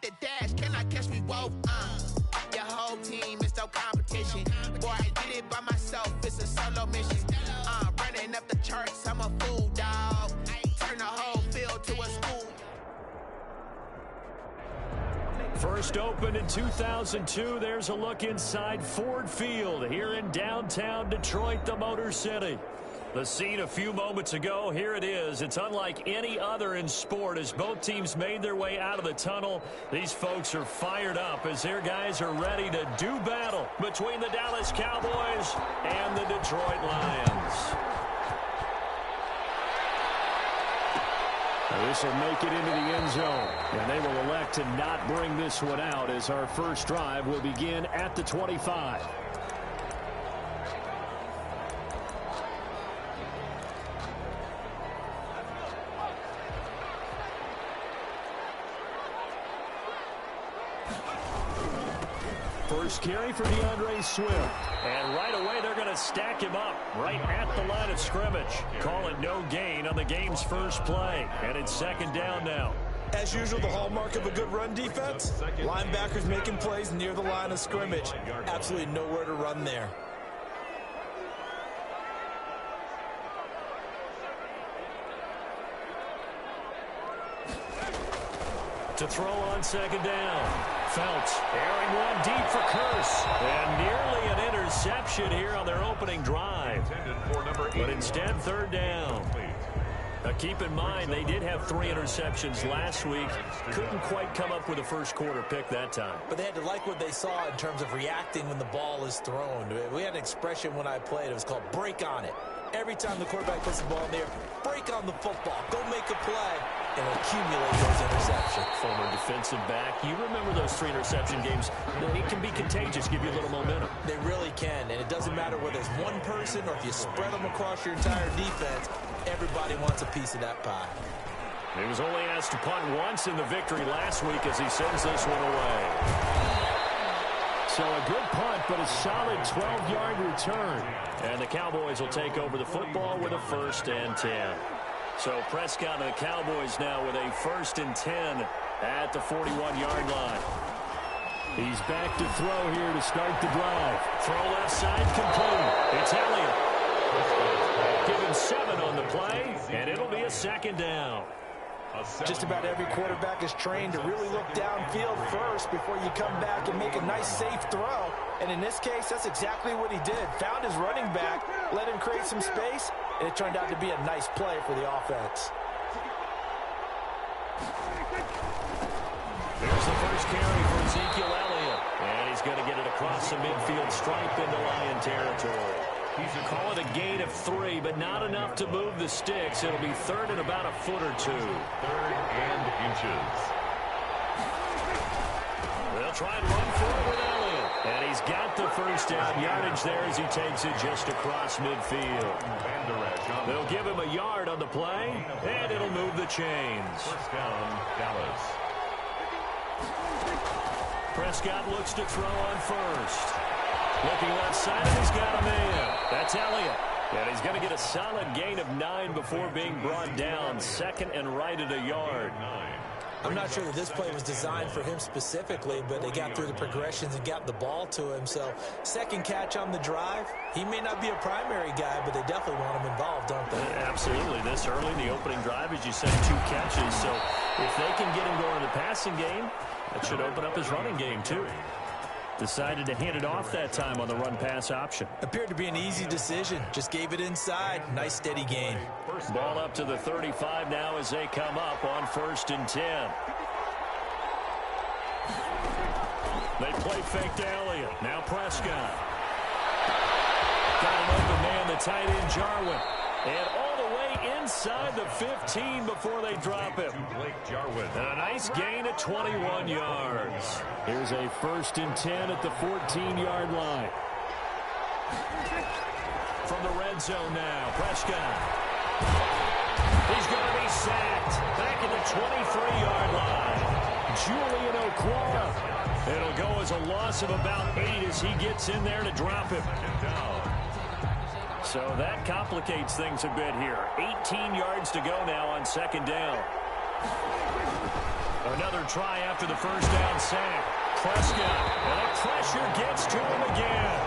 the dash, can I catch me both? Your whole team is no competition. Boy, I did it by myself, it's a solo mission. Running up the charts, I'm a fool, dog. Turn the whole field to a school. First opened in 2002, there's a look inside Ford Field here in downtown Detroit, the Motor City. The scene a few moments ago, here it is. It's unlike any other in sport as both teams made their way out of the tunnel. These folks are fired up as their guys are ready to do battle between the Dallas Cowboys and the Detroit Lions. This will make it into the end zone, and they will elect to not bring this one out as our first drive will begin at the 25. First carry for DeAndre Swift. And right away, they're going to stack him up right at the line of scrimmage. Call it no gain on the game's first play. And it's second down now. As usual, the hallmark of a good run defense, linebackers making plays near the line of scrimmage. Absolutely nowhere to run there. To throw on second down. Phelps airing one deep for Curse. And nearly an interception here on their opening drive. But instead, third down. Now keep in mind, they did have 3 interceptions last week. Couldn't quite come up with a first quarter pick that time. But they had to like what they saw in terms of reacting when the ball is thrown. We had an expression when I played. It was called break on it. Every time the quarterback puts the ball in there, break on the football. Go make a play and accumulate those interceptions. Former defensive back. You remember those 3 interception games. It can be contagious, give you a little momentum. They really can, and it doesn't matter whether it's one person or if you spread them across your entire defense. Everybody wants a piece of that pie. He was only asked to punt once in the victory last week as he sends this one away. So a good punt, but a solid 12-yard return. And the Cowboys will take over the football with a 1st and 10. So Prescott and the Cowboys now with a 1st and 10 at the 41-yard line. He's back to throw here to start the drive. Throw left side complete. It's Elliott. Give him 7 on the play, and it'll be a second down. Just about every quarterback is trained to really look downfield first before you come back and make a nice, safe throw. And in this case, that's exactly what he did. Found his running back, let him create some space, and it turned out to be a nice play for the offense. There's the first carry for Ezekiel Elliott. And he's going to get it across the midfield stripe into Lion territory. Call it a gain of 3, but not enough to move the sticks. It'll be 3rd and about a foot or 2. 3rd and inches. They'll try and run for it with Elliott. And he's got the first down yardage there as he takes it just across midfield. They'll give him a yard on the play, and it'll move the chains. First down, Dallas. Prescott looks to throw on first. Looking left side, and he's got a man. That's Elliott. And he's going to get a solid gain of 9 before being brought down. 2nd and right at a yard. I'm not sure that this play was designed for him specifically, but they got through the progressions and got the ball to him. So, second catch on the drive. He may not be a primary guy, but they definitely want him involved, don't they? Absolutely. This early in the opening drive, as you said, 2 catches. So, if they can get him going in the passing game, that should open up his running game, too. Decided to hand it off that time on the run-pass option. Appeared to be an easy decision. Just gave it inside. Nice, steady gain. Ball up to the 35 now as they come up on 1st and 10. They play fake to Elliott. Now Prescott. Got an open man, the tight end Jarwin. And all the way inside the 15 before they drop him. And a nice gain at 21 yards. Here's a 1st and 10 at the 14-yard line. From the red zone now, Prescott. He's going to be sacked back at the 23-yard line. Julian Okwara. It'll go as a loss of about 8 as he gets in there to drop him. So that complicates things a bit here. 18 yards to go now on 2nd down. Another try after the first down sack. Prescott, and the pressure gets to him again.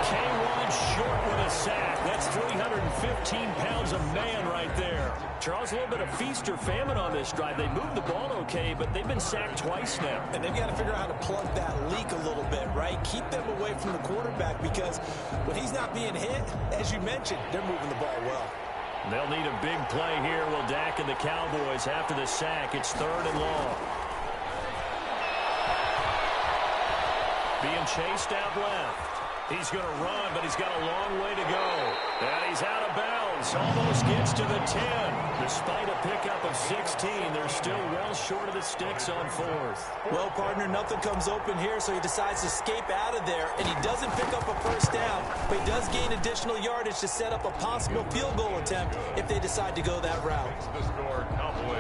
K1 short with a sack. That's 315 pounds of man right there. Charles, a little bit of feast or famine on this drive. They moved the ball okay, but they've been sacked twice now. And they've got to figure out how to plug that leak a little bit, right? Keep them away from the quarterback because when he's not being hit, as you mentioned, they're moving the ball well. They'll need a big play here. Will Dak and the Cowboys after the sack. It's 3rd and long. Being chased out left. He's going to run, but he's got a long way to go. And he's out of bounds. Almost gets to the 10. Despite a pickup of 16, they're still well short of the sticks on 4th. Well, partner, nothing comes open here, so he decides to escape out of there. And he doesn't pick up a first down, but he does gain additional yardage to set up a possible field goal attempt if they decide to go that route.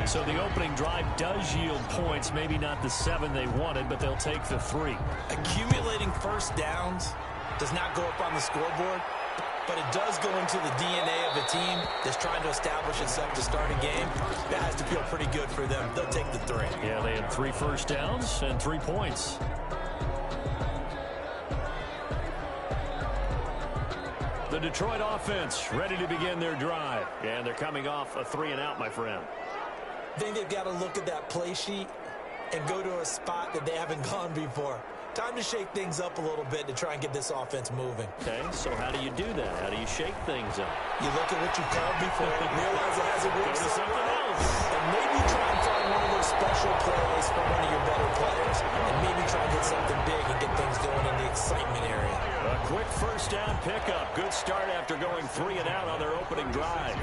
So the opening drive does yield points. Maybe not the 7 they wanted, but they'll take the 3. Accumulating first downs does not go up on the scoreboard, but it does go into the DNA of a team that's trying to establish itself to start a game. That has to feel pretty good for them. They'll take the 3. Yeah, they had 3 first downs and 3 points. The Detroit offense ready to begin their drive. And they're coming off a 3-and-out, my friend. I think they've got to look at that play sheet and go to a spot that they haven't gone before. Time to shake things up a little bit to try and get this offense moving. Okay, so how do you do that? How do you shake things up? You look at what you called before and realize it hasn't worked something else. And maybe try and find one of those special plays from one of your better players. And maybe try and get something big and get things going in the excitement area. A quick first down pickup. Good start after going 3-and-out on their opening drive.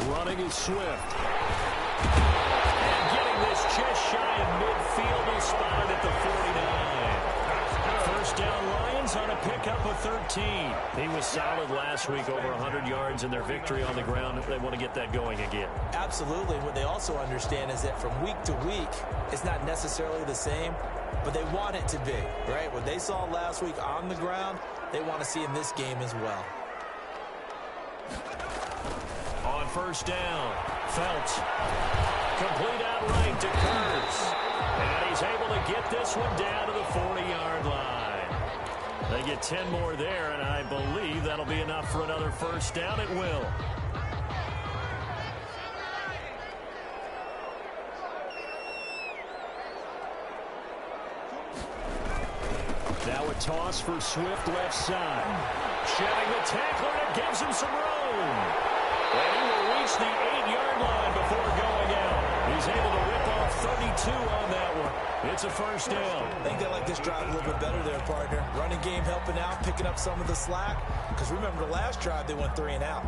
Running is Swift. And getting this just shy of midfield. He's spotted at the 49. First down Lions on a pickup of 13. He was solid last week, over 100 yards in their victory on the ground. They want to get that going again. Absolutely. What they also understand is that from week to week, it's not necessarily the same, but they want it to be, right? What they saw last week on the ground, they want to see in this game as well. On first down, Phelps. Complete outright to Kurtz. And he's able to get this one down to the 40-yard line. They get 10 more there, and I believe that'll be enough for another first down. It will. Now a toss for Swift left side. Shedding the tackler, and it gives him some room. And he will reach the 8-yard line before going out. He's able to rip off 32 on that one. It's a first down. I think they like this drive a little bit better there, partner. Running game helping out, picking up some of the slack. Because remember the last drive, they went 3-and-out.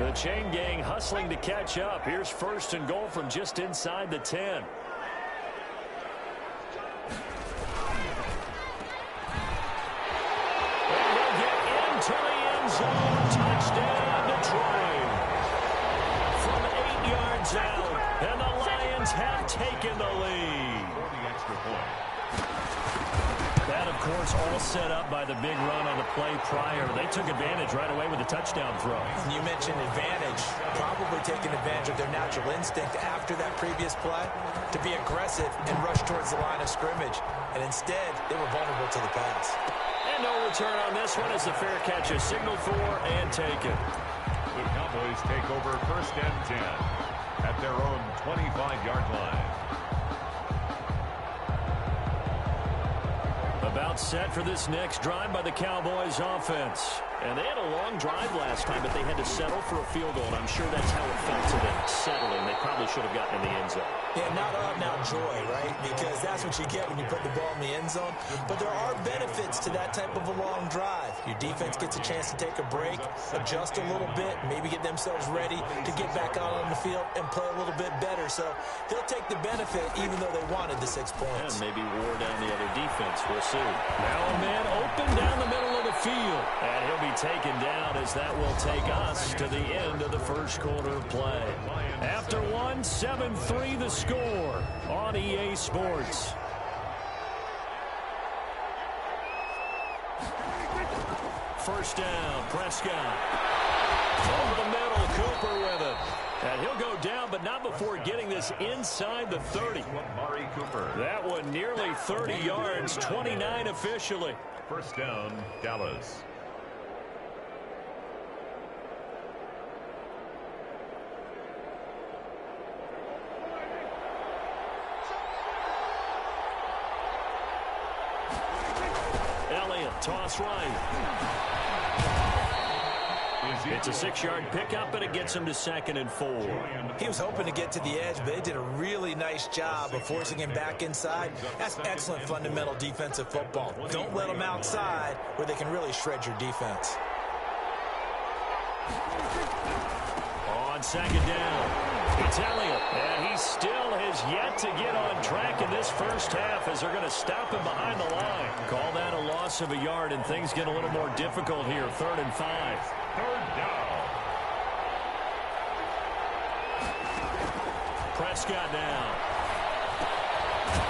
The chain gang hustling to catch up. Here's first and goal from just inside the 10. Touchdown, Detroit. From 8 yards out, and the Lions have taken the lead. That, of course, all set up by the big run on the play prior. They took advantage right away with a touchdown throw. And you mentioned advantage, probably taking advantage of their natural instinct after that previous play to be aggressive and rush towards the line of scrimmage. And instead, they were vulnerable to the pass. And no return on this one as the fair catch is signaled for and taken. The Cowboys take over first and 10 at their own 25-yard line. About set for this next drive by the Cowboys offense. And they had a long drive last time, but they had to settle for a field goal. And I'm sure that's how it felt to them, settling. They probably should have gotten in the end zone. Yeah, not out-and-out joy, right? Because that's what you get when you put the ball in the end zone. But there are benefits to that type of a long drive. Your defense gets a chance to take a break, adjust a little bit, maybe get themselves ready to get back out on the field and play a little bit better. So they'll take the benefit even though they wanted the 6 points. And maybe wore down the other defense. We'll see. Now a man open down the middle of the field. And he'll be taken down as that will take us to the end of the first quarter of play. After one, 7-3 the score on EA Sports. First down, Prescott. Over the middle, Cooper with it. And he'll go down, but not before getting this inside the 30. That one nearly 30 yards, 29 officially. First down, Dallas. Elliott, toss right. It's a 6-yard pickup, and it gets him to 2nd and 4. He was hoping to get to the edge, but they did a really nice job of forcing him back inside. That's excellent fundamental defensive football. Don't let them outside where they can really shred your defense. On 2nd down, it's Elliott, and he still has yet to get on track in this first half as they're going to stop him behind the line. Call that a loss of a yard, and things get a little more difficult here. 3rd and 5. Third down. Prescott now.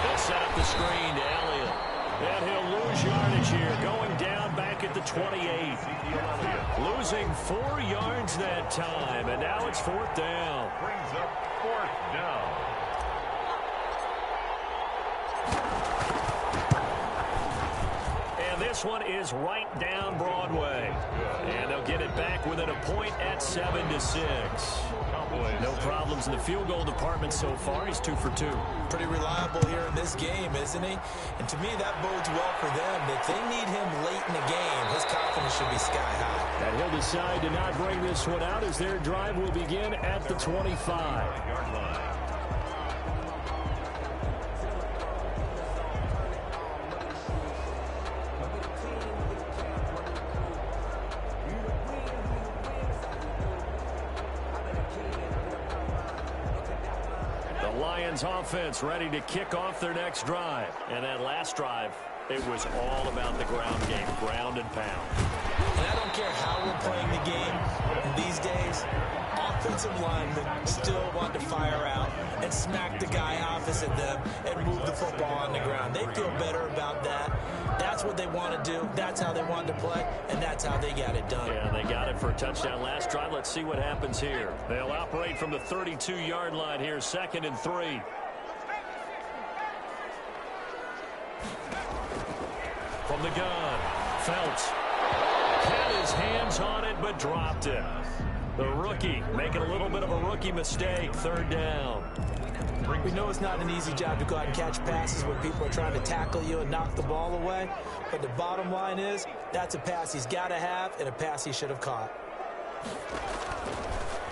They'll set up the screen to Elliott. And he'll lose yardage here, going down back at the 28. Losing 4 yards that time, and now it's 4th down. Brings up 4th down. And this one is right down Broadway. And they'll get it back within a point at 7-6. No problems in the field goal department so far. He's 2 for 2. Pretty reliable here in this game, isn't he? And to me, that bodes well for them. If they need him late in the game, his confidence should be sky high. And he'll decide to not bring this one out as their drive will begin at the 25. Offense ready to kick off their next drive. And that last drive, it was all about the ground game, ground and pound. And I don't care how we're playing the game these days, offensive linemen still want to fire out and smack the guy opposite them and move the football on the ground. They feel better about that. That's what they want to do. That's how they want to play, and that's how they got it done. Yeah, they got it for a touchdown last drive. Let's see what happens here. They'll operate from the 32-yard line here, 2nd and 3. From the gun, Phelps had his hands on it but dropped it. The rookie making a little bit of a rookie mistake, 3rd down. We know it's not an easy job to go out and catch passes when people are trying to tackle you and knock the ball away. But the bottom line is, that's a pass he's got to have and a pass he should have caught.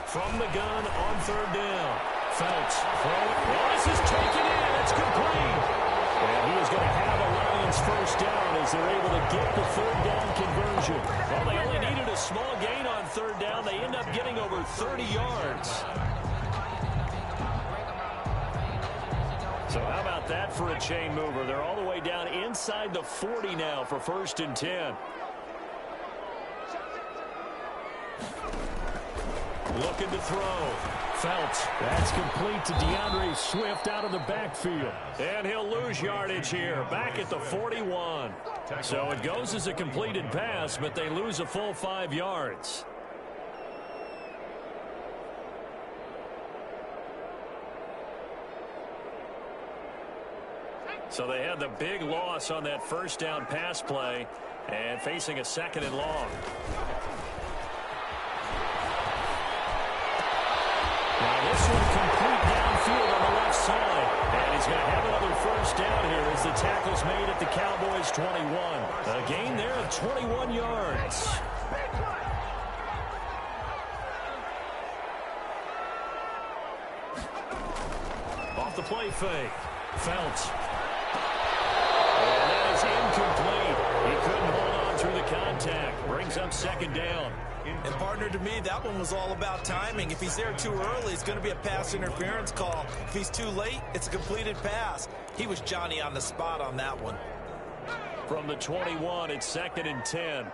From the gun on 3rd down. Phelps throwing. This is taken in. It's complete. And he is going to have a Lions first down as they're able to get the 3rd down conversion. Well, they only needed a small gain on 3rd down. They end up getting over 30 yards. So how about that for a chain mover? They're all the way down inside the 40 now for 1st and 10. Looking to throw. Phelps. That's complete to DeAndre Swift out of the backfield. And he'll lose yardage here, back at the 41. So it goes as a completed pass, but they lose a full 5 yards. So they had the big loss on that first down pass play and facing a 2nd and long. Now this one complete downfield on the left side. And he's going to have another first down here as the tackle's made at the Cowboys' 21. A gain there of 21 yards. Off the play fake. Phelps. And that is incomplete. He couldn't hold on through the contact. Brings up 2nd down. And, partner, to me, that one was all about timing. If he's there too early, it's going to be a pass interference call. If he's too late, it's a completed pass. He was Johnny on the spot on that one. From the 21, it's 2nd and 10.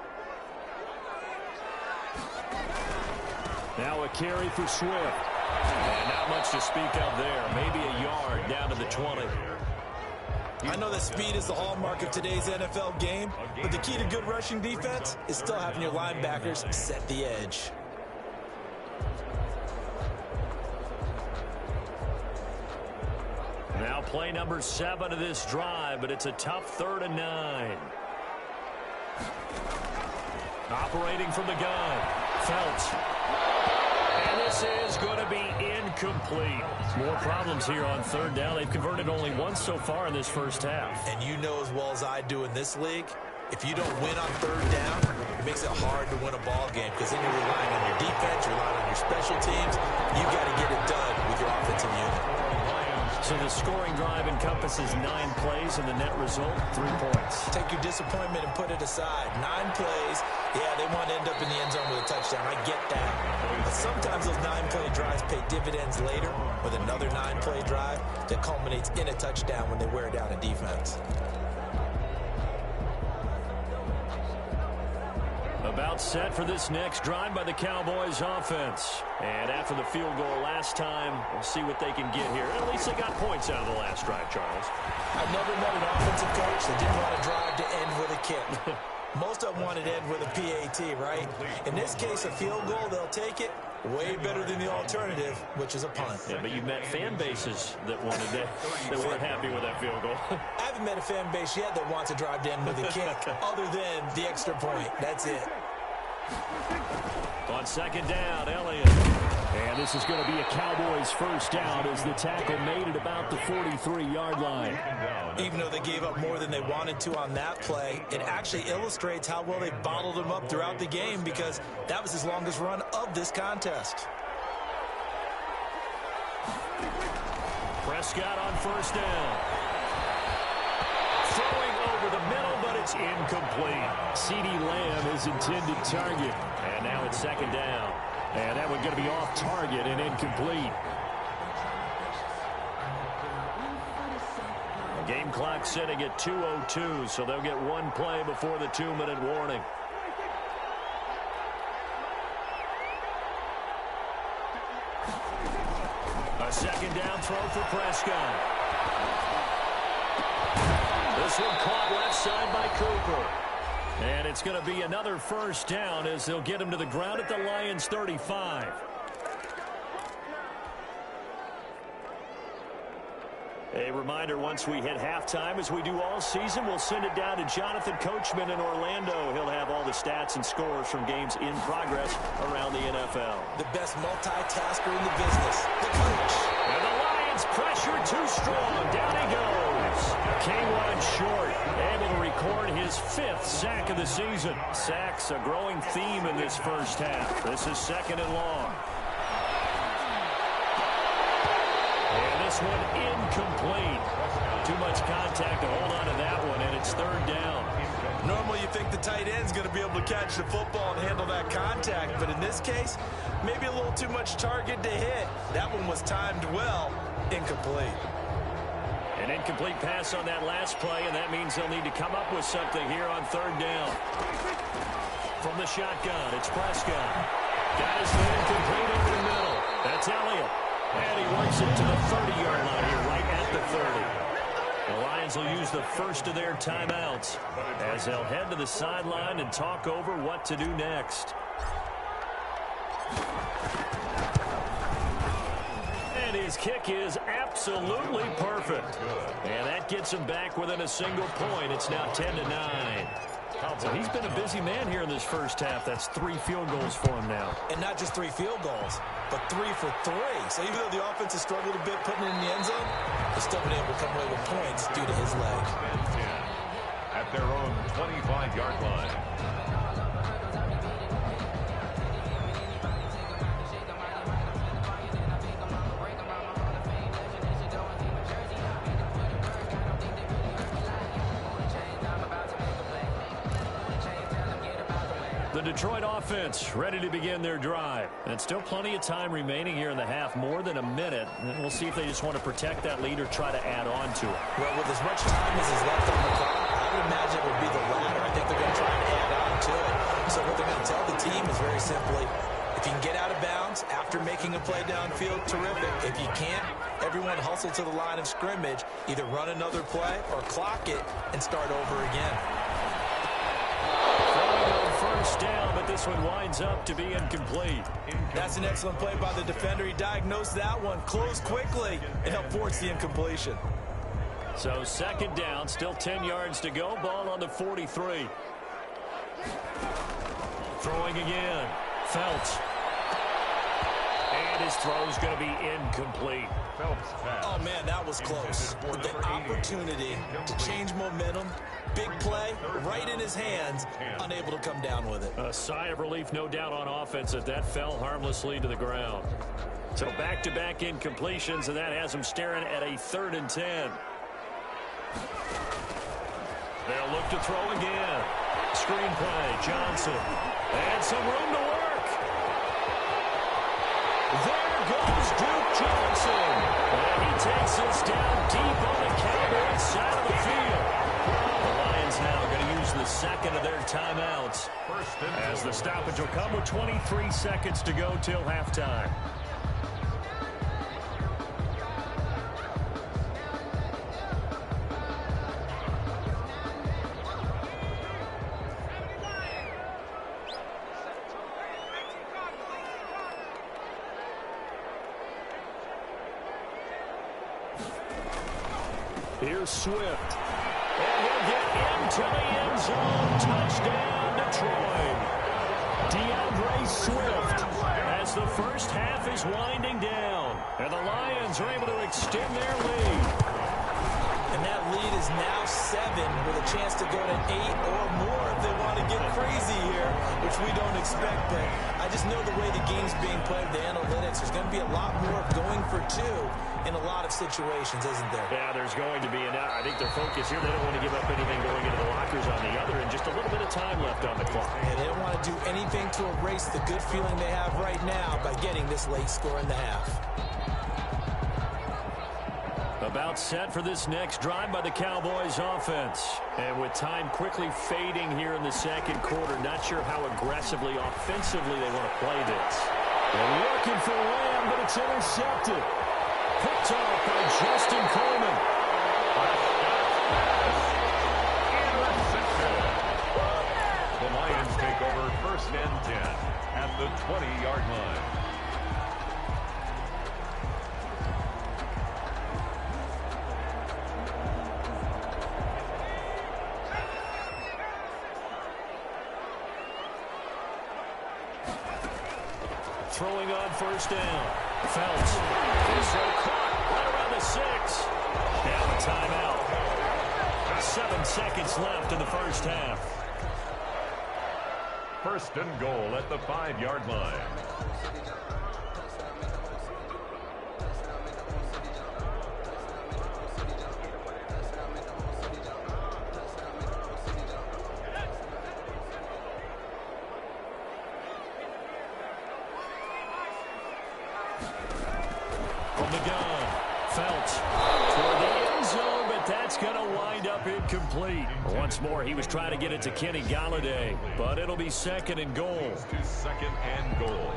Now a carry for Swift. And not much to speak of there. Maybe a yard down to the 20. I know that speed is the hallmark of today's NFL game, but the key to good rushing defense is still having your linebackers set the edge. Now play number 7 of this drive, but it's a tough 3rd and 9. Operating from the gun, Phelps. And this is going to be incomplete. More problems here on 3rd down. They've converted only once so far in this first half. And you know as well as I do in this league, if you don't win on 3rd down, it makes it hard to win a ball game because then you're relying on your defense, you're relying on your special teams. You got to get it done with your offensive unit. So the scoring drive encompasses 9 plays, and the net result, 3 points. Take your disappointment and put it aside. 9 plays, yeah, they want to end up in the end zone with a touchdown. I get that. But sometimes those 9-play drives pay dividends later with another 9-play drive that culminates in a touchdown when they wear down a defense. About set for this next drive by the Cowboys offense. And after the field goal last time, we'll see what they can get here. At least they got points out of the last drive, Charles. I've never met an offensive coach that didn't want a drive to end with a kick. Most of them wanted to end with a PAT, right? In this case, a field goal, they'll take it. Way better than the alternative, which is a punt. Yeah, but you've met fan bases that wanted that weren't happy with that field goal. I haven't met a fan base yet that wants a drive to end with a kick, other than the extra point. That's it. On 2nd down, Elliott. And this is going to be a Cowboys first down as the tackle made at about the 43-yard line. Even though they gave up more than they wanted to on that play, it actually illustrates how well they bottled them up throughout the game because that was his longest run of this contest. Prescott on 1st down. Throwing over the middle, but it's incomplete. CeeDee Lamb is intended target. And now it's 2nd down. And that one's going to be off target and incomplete. Game clock sitting at 2:02, so they'll get 1 play before the 2-minute warning. A 2nd down throw for Prescott. This one caught left side by Cooper. And it's going to be another first down as they'll get him to the ground at the Lions' 35. A reminder, once we hit halftime, as we do all season, we'll send it down to Jonathan Coachman in Orlando. He'll have all the stats and scores from games in progress around the NFL. The best multitasker in the business, the coach. And the Lions pressure too strong. Down he goes. K1 short, able to record his 5th sack of the season. Sacks a growing theme in this first half. This is 2nd and long. And this one incomplete. Too much contact to hold on to that one, and it's 3rd down. Normally you think the tight end's going to be able to catch the football and handle that contact, but in this case, maybe a little too much target to hit. That one was timed well. Incomplete. An incomplete pass on that last play, and that means they'll need to come up with something here on 3rd down. From the shotgun, it's Prescott. Got his man complete over the middle. That's Elliott. And he works it to the 30-yard line here, right at the 30. The Lions will use the first of their timeouts as they'll head to the sideline and talk over what to do next. And his kick is absolutely perfect. And that gets him back within a single point. It's now 10-9. So he's been a busy man here in this first half. That's 3 field goals for him now. And not just 3 field goals, but 3 for 3. So even though the offense has struggled a bit putting it in the end zone, they've still been able to come away with points due to his leg. At their own 25-yard line. The Detroit offense ready to begin their drive. And still plenty of time remaining here in the half, more than a minute. And we'll see if they just want to protect that lead or try to add on to it. Well, with as much time as is left on the clock, I would imagine it would be the latter. I think they're going to try and add on to it. So what they're going to tell the team is very simply, If you can get out of bounds after making a play downfield, terrific. If you can't, everyone hustle to the line of scrimmage, either run another play or clock it and start over again. First down, but this one winds up to be incomplete. That's an excellent play by the defender. He diagnosed that one, closed quickly, and helped force the incompletion. So second down, still 10 yards to go. Ball on the 43. Throwing again. Phelps. And his throw's going to be incomplete. Oh, man, that was close. With the opportunity to change momentum, big play, right in his hands, unable to come down with it. A sigh of relief, no doubt, on offense that fell harmlessly to the ground. So back-to-back incompletions, and that has him staring at a 3rd and 10. They'll look to throw again. Screen play, Johnson. And some room to work. There goes Duke Johnson. And he takes us down deep on the Cowboys side of the field. The Lions now going to use the second of their timeouts, as the stoppage will come with 23 seconds to go till halftime. Here's Swift. And he'll get into the end zone. Touchdown, Detroit. DeAndre Swift, as the first half is winding down. And the Lions are able to extend their lead. And that lead is now 7 with a chance to go to 8 or more if they want to get crazy here, which we don't expect. But I just know the way the game's being played, the analytics, there's going to be a lot more going for 2 in a lot of situations, isn't there? Yeah, there's going to be. And I think their focus here, they don't want to give up anything going into the lockers on the other, and just a little bit of time left on the clock. Yeah, they don't want to do anything to erase the good feeling they have right now by getting this late score in the half. About set for this next drive by the Cowboys offense. And with time quickly fading here in the second quarter, not sure how aggressively, offensively they want to play this. They're looking for Lamb, but it's intercepted. Picked off by Justin Coleman. The Lions take over 1st and 10 at the 20-yard line. Throwing on 1st down. Phelps. His throw caught right around the 6. Now a timeout. 7 seconds left in the first half. 1st and goal at the 5-yard line. From the gun, Phelps toward the end zone, but that's going to wind up incomplete. Once more, he was trying to get it to Kenny Galladay, but it'll be 2nd and goal. To 2nd and goal.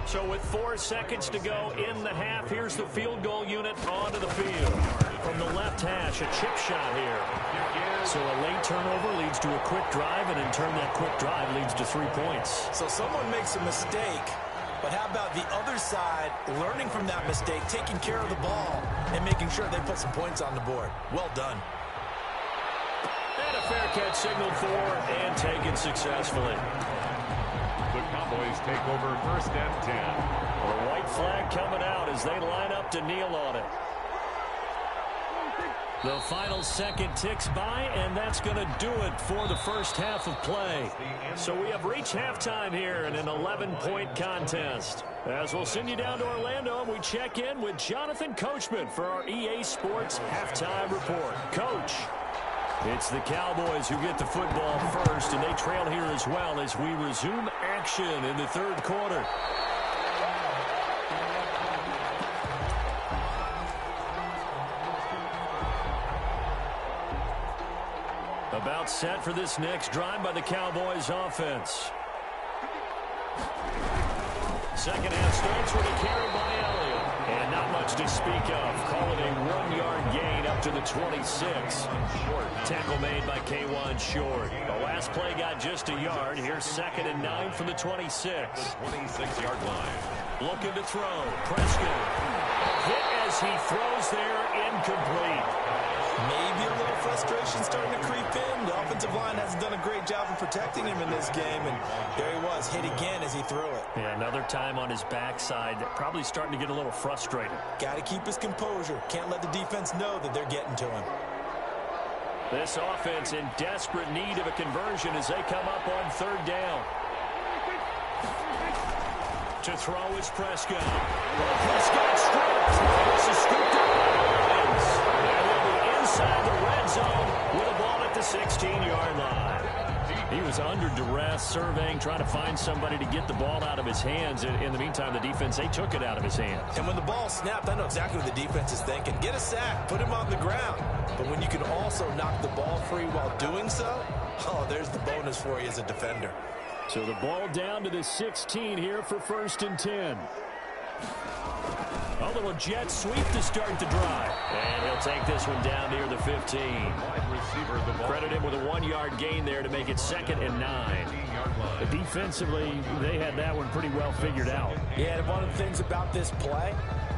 So with 4 seconds to go in the half, here's the field goal unit onto the field. From the left hash, a chip shot here. So a late turnover leads to a quick drive, and in turn that quick drive leads to 3 points. So someone makes a mistake, but how about the other side learning from that mistake, taking care of the ball, and making sure they put some points on the board? Well done. And a fair catch signaled for and taken successfully. The Cowboys take over 1st and 10. A white flag coming out as they line up to kneel on it. The final second ticks by, and that's going to do it for the first half of play. So we have reached halftime here in an 11-point contest. As we'll send you down to Orlando, and we check in with Jonathan Coachman for our EA Sports Halftime Report. Coach, it's the Cowboys who get the football first, and they trail here as well as we resume action in the 3rd quarter. About set for this next drive by the Cowboys offense. second half starts with a carry by Elliott. And not much to speak of. Call it a 1-yard gain up to the 26. Tackle made by K1 Short. The last play got just a yard. Here's 2nd and 9 from the 26. 26-yard line. Looking to throw. Prescott. Hit as he throws there. Incomplete. Maybe a little frustration starting to creep in. The offensive line hasn't done a great job of protecting him in this game, and there he was, hit again as he threw it. Yeah, another time on his backside, probably starting to get a little frustrated. Got to keep his composure. Can't let the defense know that they're getting to him. This offense in desperate need of a conversion as they come up on 3rd down. To throw is Prescott. Prescott stripped. This is scooped up by Lions. And they'll be inside the red zone with a ball at the 16-yard line. He was under duress, surveying, trying to find somebody to get the ball out of his hands. In the meantime, the defense, they took it out of his hands. And when the ball snapped, I know exactly what the defense is thinking. Get a sack, put him on the ground. But when you can also knock the ball free while doing so, oh, there's the bonus for you as a defender. So the ball down to the 16 here for 1st and 10. A little jet sweep to start the drive. And he'll take this one down near the 15. Credit him with a 1-yard gain there to make it 2nd and 9. Defensively, they had that one pretty well figured out. Yeah, and one of the things about this play,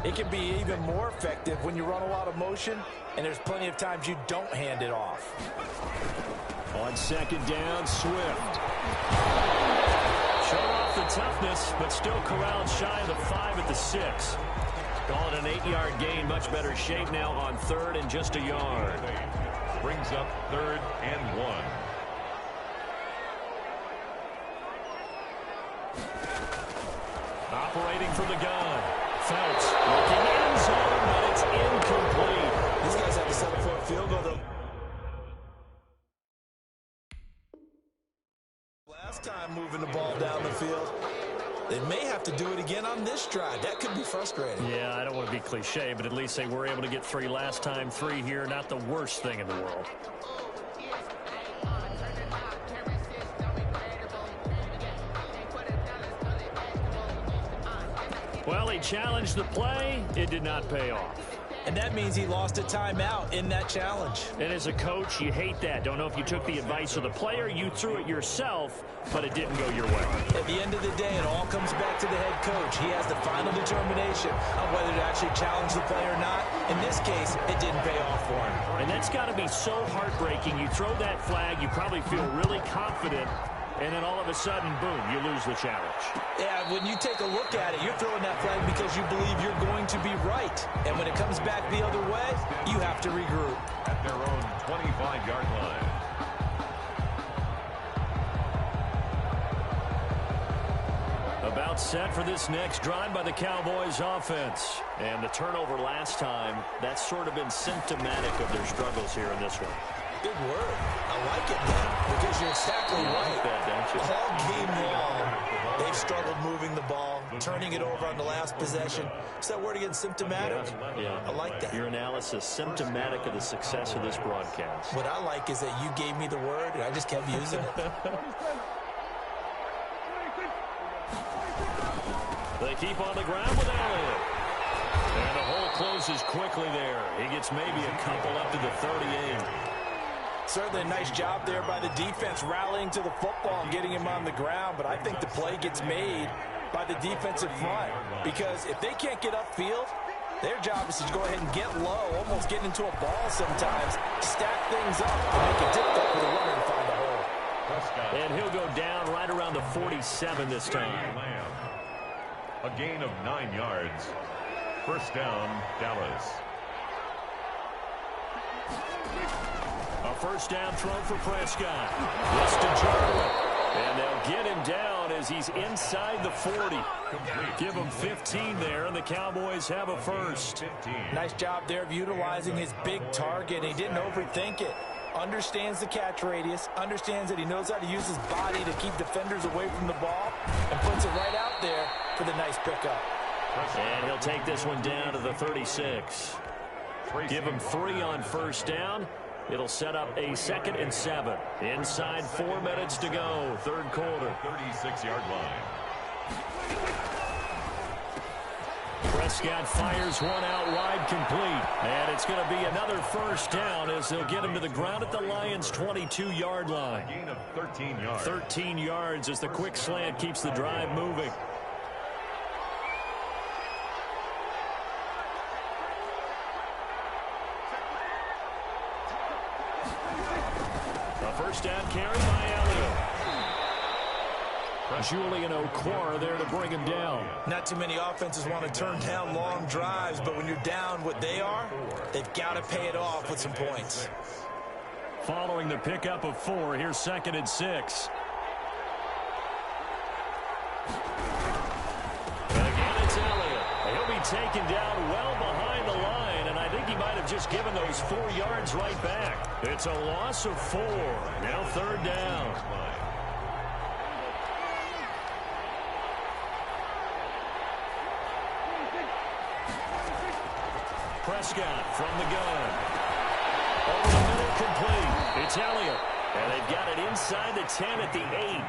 it can be even more effective when you run a lot of motion, and there's plenty of times you don't hand it off. On 2nd down, Swift. Showed off the toughness, but still corralled shy of the 5 at the 6. Call it an 8-yard gain. Much better shape now on 3rd and just a yard. Brings up 3rd and 1. Operating from the gun. Phelps looking end zone, but it's incomplete. These guys have to settle for a field goal, though. Last time moving the ball down the field. They may have to do it again on this drive. That could be frustrating. Yeah, I don't want to be cliche, but at least they were able to get 3 last time. 3 here, not the worst thing in the world. Well, he challenged the play. It did not pay off. And that means he lost a timeout in that challenge. And as a coach, you hate that. Don't know if you took the advice of the player. You threw it yourself, but it didn't go your way. At the end of the day, it all comes back to the head coach. He has the final determination on whether to actually challenge the play or not. In this case, it didn't pay off for him. And that's got to be so heartbreaking. You throw that flag, you probably feel really confident, and then all of a sudden, boom, you lose the challenge. Yeah, when you take a look at it, you're throwing that flag because you believe you're going to be right. And when it comes back the other way, you have to regroup. At their own 25-yard line. About set for this next drive by the Cowboys offense. And the turnover last time, that's sort of been symptomatic of their struggles here in this one. Good word. I like it, man, because you're exactly right. All game long, they've struggled moving the ball, turning it over on the last possession. Is that word again, symptomatic? Yeah. I like that. Your analysis, symptomatic of the success of this broadcast. What I like is that you gave me the word, and I just kept using it. They keep on the ground with Elliott. And the hole closes quickly there. He gets maybe a couple up to the 38. Certainly a nice job there by the defense rallying to the football and getting him on the ground, but I think the play gets made by the defensive front because if they can't get upfield, their job is to go ahead and get low, almost get into a ball sometimes, stack things up and make it difficult for the runner to find a hole. And he'll go down right around the 47 this time. A gain of 9 yards. First down, Dallas. A first down throw for Prescott. This to Jarlett. And they'll get him down as he's inside the 40. Give him 15 there, and the Cowboys have a first. Nice job there of utilizing his big target. He didn't overthink it. Understands the catch radius, understands that he knows how to use his body to keep defenders away from the ball, and puts it right out there for the nice pickup. And he'll take this one down to the 36. Give him 3 on first down. It'll set up a 2nd and 7. Inside 4 minutes to go, third quarter. 36-yard line. Prescott fires one out wide, complete. And it's going to be another first down as they'll get him to the ground at the Lions' 22-yard line. A gain of 13 yards. 13 yards as the quick slant keeps the drive moving. A first down carry by Elliott. Julian Okwara there to bring him down. Not too many offenses want to turn down long drives, but when you're down what they are, they've got to pay it off with some points. Following the pickup of 4, here's 2nd and 6. Again, it's Elliott. He'll be taken down well behind the line, and I think he might have just given those 4 yards right back. It's a loss of 4. Now 3rd down. Prescott from the gun. Over the middle, complete. It's Elliott. And they've got it inside the 10 at the 8.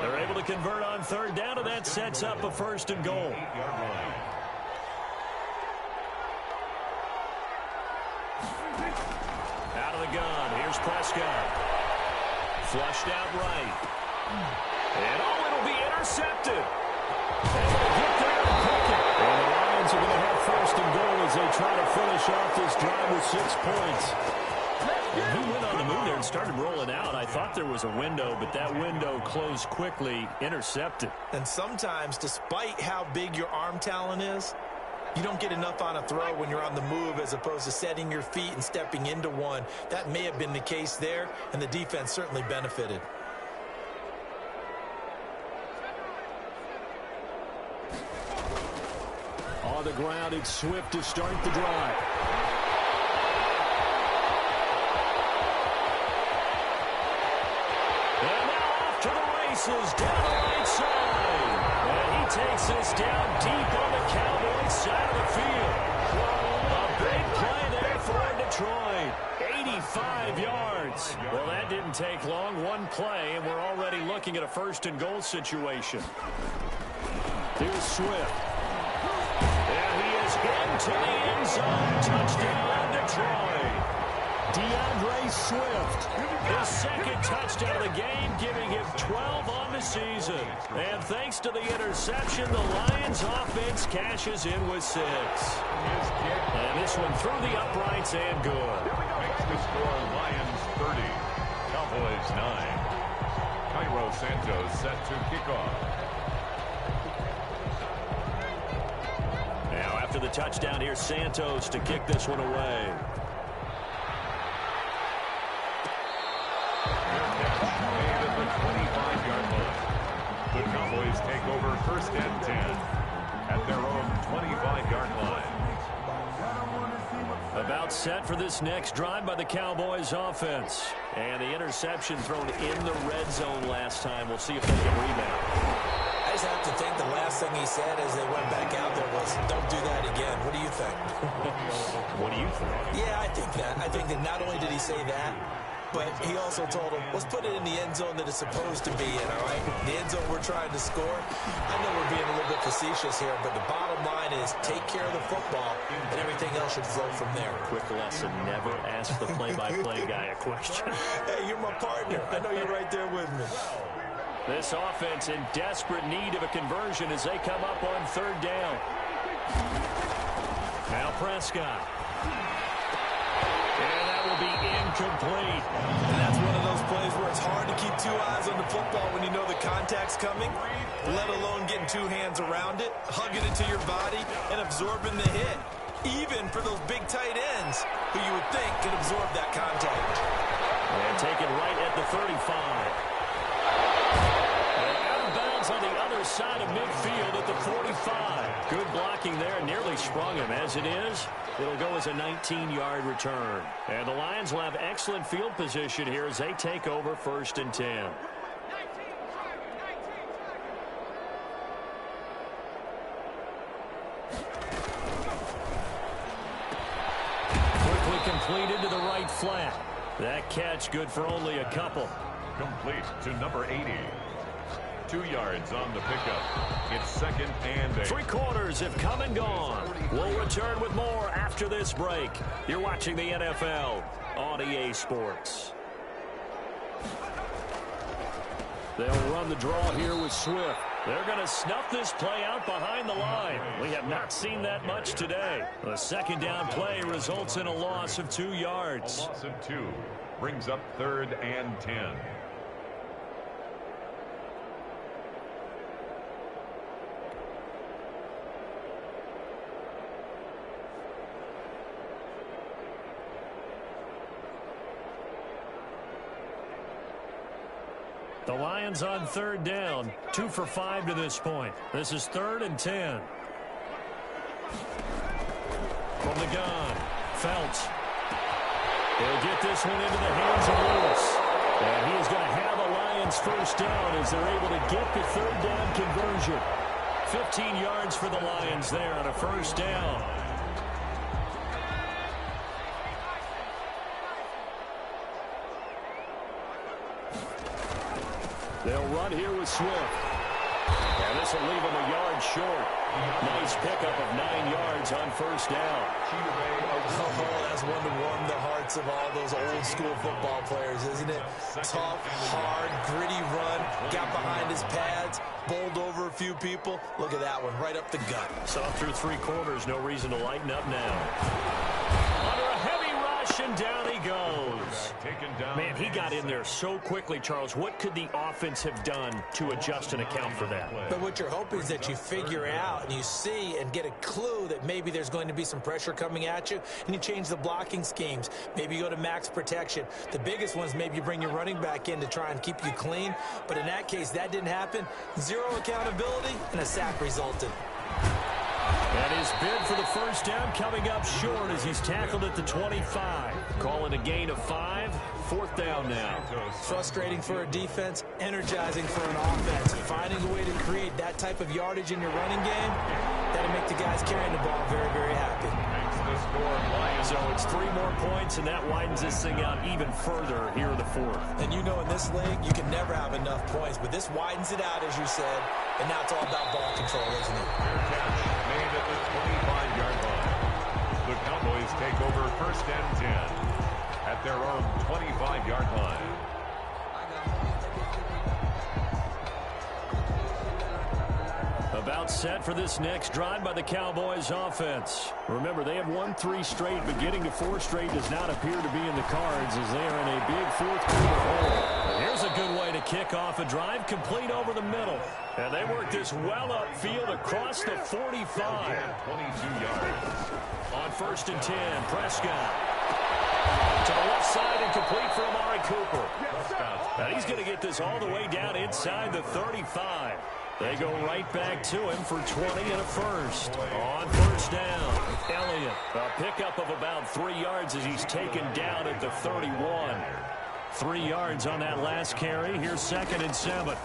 They're able to convert on 3rd down, and that sets up a 1st and goal. Out of the gun. Here's Prescott. Flushed out right. And it'll be intercepted. And they get there and pick it. And the Lions are going to have 1st and goal as they try to finish off this drive with 6 points. And he went on the move there and started rolling out. I thought there was a window, but that window closed quickly, intercepted. And sometimes, despite how big your arm talent is, you don't get enough on a throw when you're on the move as opposed to setting your feet and stepping into one. That may have been the case there, and the defense certainly benefited. On the ground, it's Swift to start the drive. And now off to the races, down the right side. And he takes this down deep on the Cowboys side of the field. A big play there for Detroit. 85 yards. Well, that didn't take long. One play, and we're already looking at a 1st and goal situation. Here's Swift. Into the end zone. Touchdown, Detroit. DeAndre Swift, his 2nd touchdown of the game, giving him 12 on the season. And thanks to the interception, the Lions offense cashes in with 6. And this one through the uprights and good. Makes the score Lions 30, Cowboys 9. Cairo Santos set to kick off. Now after the touchdown, here's Santos to kick this one away. Made at the 25-yard line. The Cowboys take over 1st and 10 at their own 25-yard line. About set for this next drive by the Cowboys offense. And the interception thrown in the red zone last time. We'll see if they can rebound. I just have to think the last thing he said as they went back out there was, don't do that again. What do you think? What do you think? Yeah, I think that. I think that not only did he say that, but he also told him, let's put it in the end zone that it's supposed to be in, all right? The end zone we're trying to score. I know we're being a little bit facetious here, but the bottom line is take care of the football, and everything else should flow from there. Quick lesson, never ask the play-by-play guy a question. Hey, you're my partner. I know you're right there with me. This offense in desperate need of a conversion as they come up on 3rd down. Now Prescott. And that will be incomplete. And that's one of those plays where it's hard to keep 2 eyes on the football when you know the contact's coming, let alone getting 2 hands around it, hugging it to your body, and absorbing the hit. Even for those big tight ends who you would think could absorb that contact. And taken right at the 35. On the other side of midfield at the 45. Good blocking there, nearly sprung him. As it is, it'll go as a 19-yard return. And the Lions will have excellent field position here as they take over 1st and 10. Quickly completed to the right flat. That catch good for only a couple. Complete to number 80. 2 yards on the pickup. It's 2nd and 8. 3 quarters have come and gone. We'll return with more after this break. You're watching the NFL on EA Sports. They'll run the draw here with Swift. They're going to snuff this play out behind the line. We have not seen that much today. The second down play results in a loss of 2 yards. A loss of 2 brings up 3rd and 10. The Lions on 3rd down, 2 for 5 to this point. This is 3rd and 10. From the gun, Felts. He'll get this one into the hands of Lewis. And he is going to have a Lions first down as they're able to get the 3rd down conversion. 15 yards for the Lions there on a first down. They'll run here with Swift. And this will leave him a yard short. Nice pickup of 9 yards on first down. Oh, that's one to warm the hearts of all those old school football players, isn't it? Tough, hard, gritty run. Got behind his pads, bowled over a few people. Look at that one, right up the gut. Saw through 3 quarters, no reason to lighten up now. Under a heavy rush, and down he goes. Man, he got in there so quickly, Charles. What could the offense have done to adjust and account for that? But what you're hoping is that you figure out and you see and get a clue that maybe there's going to be some pressure coming at you, and you change the blocking schemes. Maybe you go to max protection. The biggest one is maybe you bring your running back in to try and keep you clean. But in that case, that didn't happen. 0 accountability, and a sack resulted. And his bid for the first down coming up short as he's tackled at the 25. Call it a gain of 5. 4th down now. Frustrating for a defense, energizing for an offense. Finding a way to create that type of yardage in your running game, that'll make the guys carrying the ball very, very happy. So it's 3 more points, and that widens this thing out even further here in the 4th. And you know in this league, you can never have enough points, but this widens it out, as you said, and now it's all about ball control, isn't it? Made at the 25-yard line. The Cowboys take over 1st and 10 at their own 25-yard line. About set for this next drive by the Cowboys offense. Remember, they have won 3 straight, but getting to 4 straight does not appear to be in the cards as they are in a big 4th quarter hole. Here's a good way to kick off a drive, complete over the middle. And they work this well upfield across the 45. 22 yards. On 1st and 10, Prescott. To the left side and complete for Amari Cooper. And he's going to get this all the way down inside the 35. They go right back to him for 20 and a first. On 1st down, Elliott. A pickup of about 3 yards as he's taken down at the 31. 3 yards on that last carry. Here's 2nd and 7.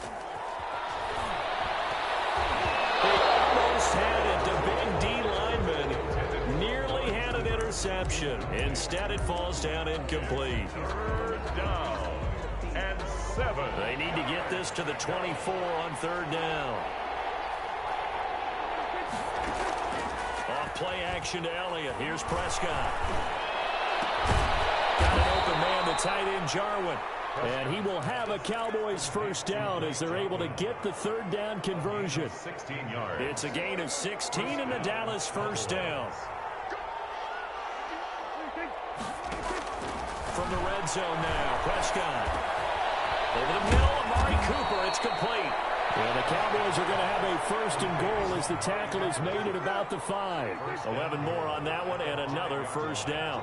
They almost had it. The big D lineman nearly had an interception. Instead, it falls down incomplete. 3rd down and 7. They need to get this to the 24 on 3rd down. Off play action to Elliott. Here's Prescott. Got an open man, the tight end Jarwin. And he will have a Cowboys first down as they're able to get the 3rd down conversion. 16 yards. It's a gain of 16 and the Dallas first down. From the red zone now, Prescott. Over the middle, Amari Cooper, it's complete. And the Cowboys are going to have a 1st and goal as the tackle is made at about the 5. 11 more on that one and another first down.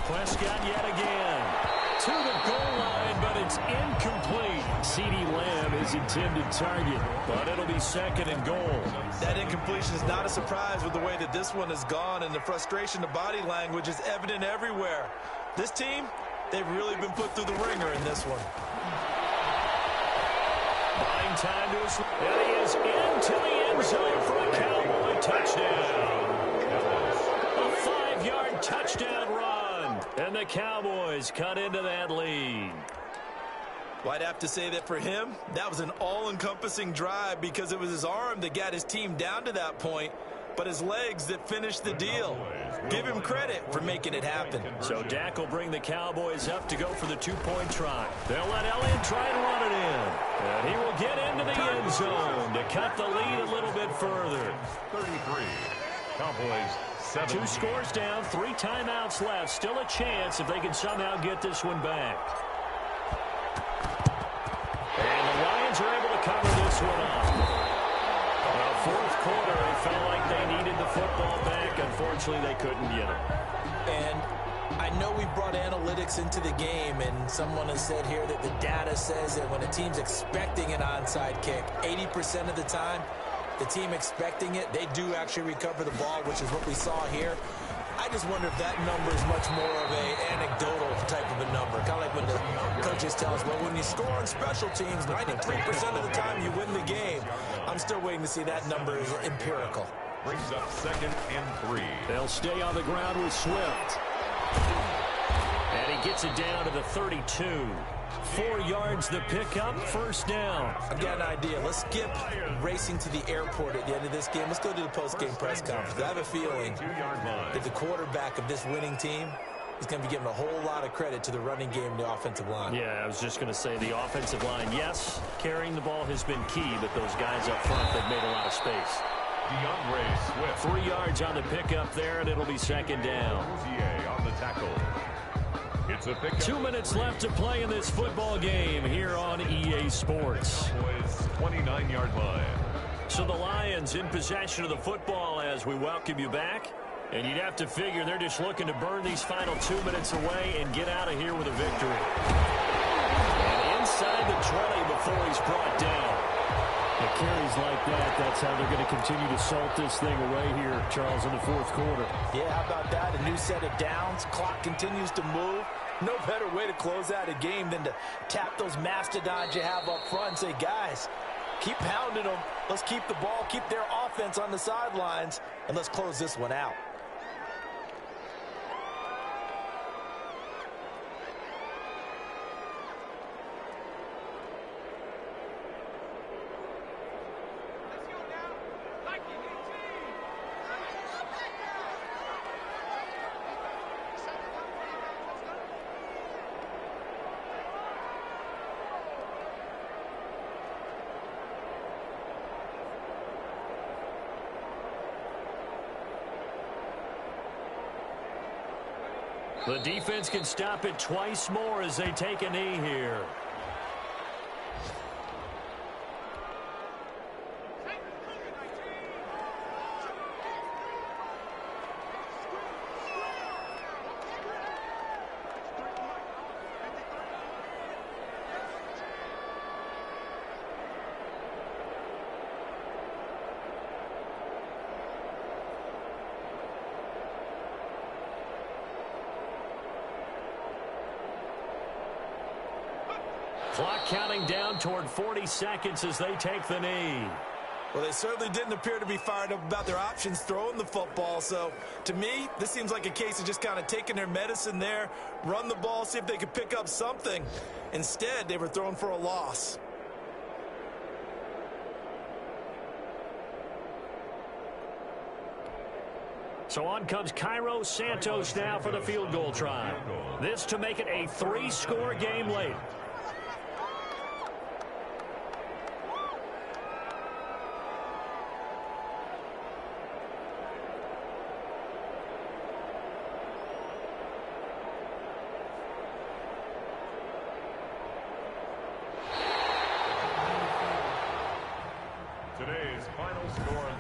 Prescott yet again. To the goal line, but it's incomplete. CeeDee Lamb is intended target, but it'll be 2nd and goal. That incompletion is not a surprise with the way that this one has gone, and the frustration, the body language is evident everywhere. This team, they've really been put through the ringer in this one. Buying time to his... And he is into the end zone for a Cowboy touchdown. A 5-yard touchdown run. And the Cowboys cut into that lead. Well, I'd have to say that for him, that was an all-encompassing drive because it was his arm that got his team down to that point, but his legs that finished the deal. Give him credit for making it happen. So Dak will bring the Cowboys up to go for the two-point try. They'll let Elliott try and run it in. And he will get into the end zone to cut the lead a little bit further. 33. Cowboys 7. 2 scores down, 3 timeouts left. Still a chance if they can somehow get this one back. And the Lions are able to cover this one up. Well, fourth quarter, it felt like they needed the football back. Unfortunately, they couldn't get it. And I know we brought analytics into the game, and someone has said here that the data says that when a team's expecting an onside kick, 80% of the time, the team expecting it, they do actually recover the ball, which is what we saw here. I just wonder if that number is much more of a anecdotal type of a number. Kind of like when the coaches tell us, well, when you score on special teams, 93% of the time you win the game. I'm still waiting to see that number is empirical. Brings up 2nd and 3. They'll stay on the ground with Swift. And he gets it down to the 32. 4 yards the pickup, first down. I've got an idea. Let's skip racing to the airport at the end of this game. Let's go to the post-game press conference. I have a feeling that the quarterback of this winning team is going to be giving a whole lot of credit to the running game and the offensive line. Yeah, I was just going to say the offensive line, yes, carrying the ball has been key, but those guys up front, they've made a lot of space. DeAndre Swift. 3 yards on the pickup there, and it'll be second down. Rozier on the tackle. It's a pickup. 2 minutes left to play in this football game here on EA Sports. Cowboys 29-yard line. So the Lions in possession of the football as we welcome you back. And you'd have to figure they're just looking to burn these final 2 minutes away and get out of here with a victory. And inside the 20 before he's brought down. The carries like that, that's how they're going to continue to salt this thing away here, Charles, in the fourth quarter. Yeah, how about that? A new set of downs. Clock continues to move. No better way to close out a game than to tap those mastodons you have up front and say, guys, keep pounding them. Let's keep the ball, keep their offense on the sidelines, and let's close this one out. The defense can stop it twice more as they take a knee here. Clock counting down toward 40 seconds as they take the knee. Well, they certainly didn't appear to be fired up about their options throwing the football. So, to me, this seems like a case of just kind of taking their medicine there, run the ball, see if they could pick up something. Instead, they were throwing for a loss. So on comes Cairo Santos now for the field goal try. This to make it a 3-score game late. Today's final score